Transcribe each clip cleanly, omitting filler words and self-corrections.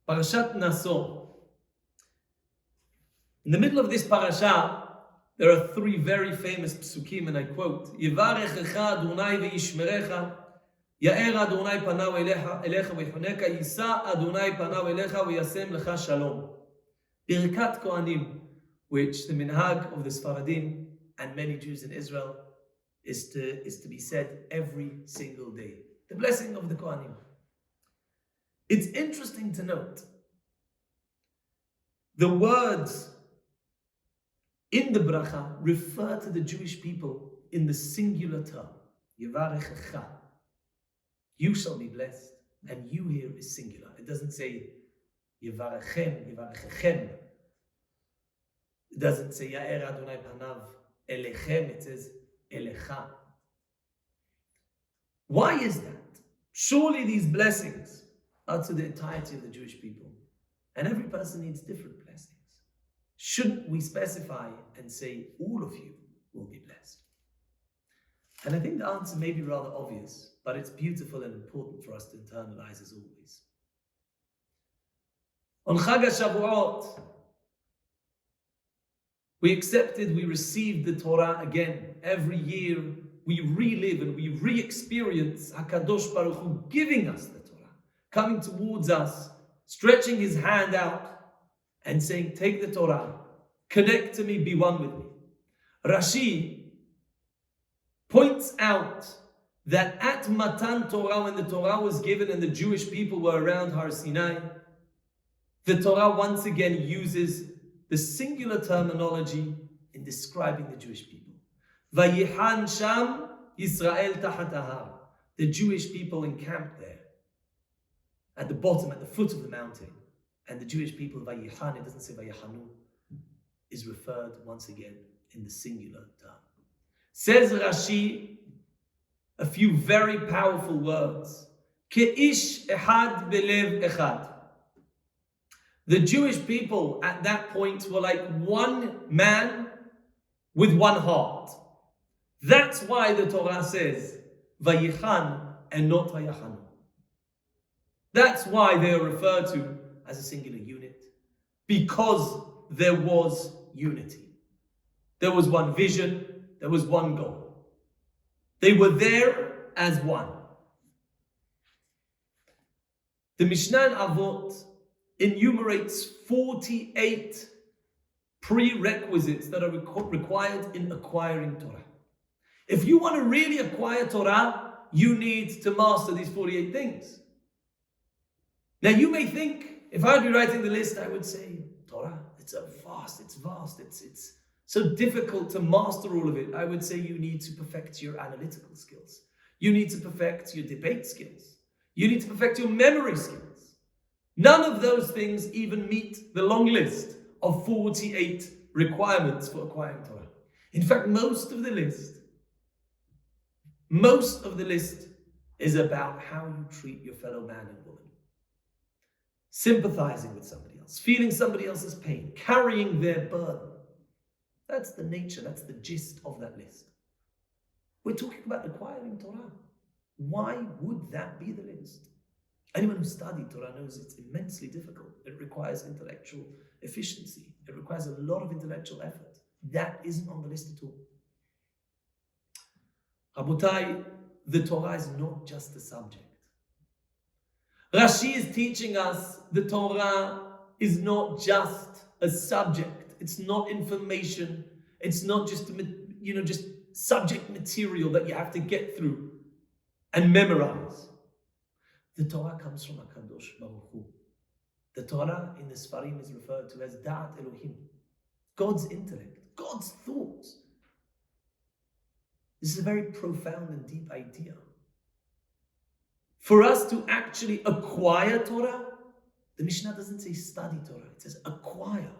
Parashat Naso. In the middle of this parasha, there are three very famous psukim, and I quote, Yivarechecha Adonai ve'yishmerecha, Ya'er Adonai panav elecha ve'choneka, Yisa Adonai panav elecha ve'yasem lecha shalom. Birkat Kohanim, which the minhag of the Sfaradim and many Jews in Israel is to be said every single day. The blessing of the Kohanim. It's interesting to note the words in the bracha refer to the Jewish people in the singular term. Yivarechecha. You shall be blessed. And you here is singular. It doesn't say Yivarechem, Yivarechechem. It doesn't say Ya'er Adonai panav elechem. It says elecha. Why is that? Surely these blessings are to the entirety of the Jewish people. And every person needs different blessings. Shouldn't we specify and say, all of you will be blessed? And I think the answer may be rather obvious, but it's beautiful and important for us to internalize as always. On Chag HaShavuot, we received the Torah again. Every year, we relive and we re-experience HaKadosh Baruch Hu giving us the Torah, coming towards us, stretching his hand out, and saying, take the Torah, connect to me, be one with me. Rashi points out that at Matan Torah, when the Torah was given and the Jewish people were around Har Sinai, the Torah once again uses the singular terminology in describing the Jewish people. Vayihan Sham Yisrael Tachat Ahar. The Jewish people encamped there, at the bottom, at the foot of the mountain. And the Jewish people, Vayihan, it doesn't say Vayihanu, is referred once again in the singular term. Says Rashi, a few very powerful words. Ke'ish echad belev echad. The Jewish people at that point were like one man with one heart. That's why the Torah says Vayichan and not Vayachanu. That's why they are referred to as a singular unit, because there was unity. There was one vision, there was one goal. They were there as one. The Mishnah in Avot enumerates 48 prerequisites that are required in acquiring Torah. If you want to really acquire Torah, you need to master these 48 things. Now you may think, if I would be writing the list, I would say, Torah, it's vast, it's so difficult to master all of it. I would say you need to perfect your analytical skills. You need to perfect your debate skills. You need to perfect your memory skills. None of those things even meet the long list of 48 requirements for acquiring Torah. In fact, most of the list is about how you treat your fellow man and woman. Sympathizing with somebody else, feeling somebody else's pain, carrying their burden. That's the nature, that's the gist of that list. We're talking about acquiring Torah. Why would that be the list? Anyone who studied Torah knows it's immensely difficult. It requires intellectual efficiency. It requires a lot of intellectual effort. That isn't on the list at all. Rabotai, the Torah is not just a subject. Rashi is teaching us the Torah is not just a subject. It's not information. It's not just just subject material that you have to get through and memorize. The Torah comes from HaKadosh Baruch Hu. The Torah in the Sfarim is referred to as Da'at Elohim, God's intellect, God's thoughts. This is a very profound and deep idea. For us to actually acquire Torah, the Mishnah doesn't say study Torah, it says acquire.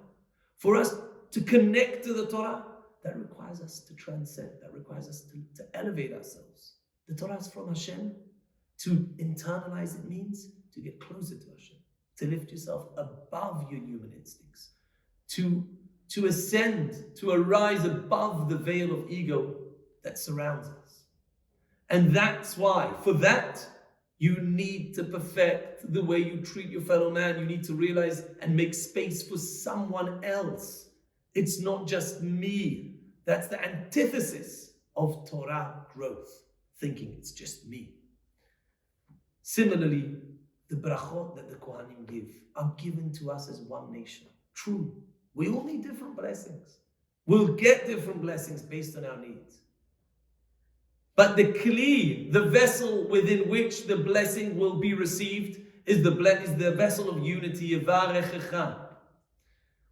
For us to connect to the Torah, that requires us to transcend, that requires us to elevate ourselves. The Torah is from Hashem. To internalize it means to get closer to Hashem, to lift yourself above your human instincts, to ascend, to arise above the veil of ego that surrounds us. And that's why, for that, You need to perfect the way you treat your fellow man. You need to realize and make space for someone else. It's not just me. That's the antithesis of Torah growth, thinking it's just me. Similarly, the brachot that the Kohanim give are given to us as one nation. True, we all need different blessings. We'll get different blessings based on our needs. But the kli, the vessel within which the blessing will be received, is the vessel of unity. Yevarechecha.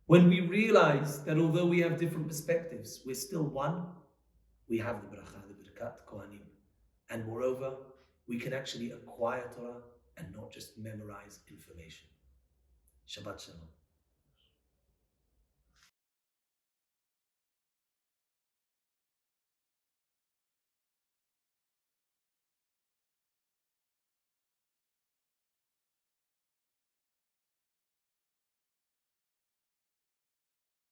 When we realize that although we have different perspectives, we're still one, we have the bracha, the birkat kohanim. And moreover, we can actually acquire Torah and not just memorize information. Shabbat Shalom.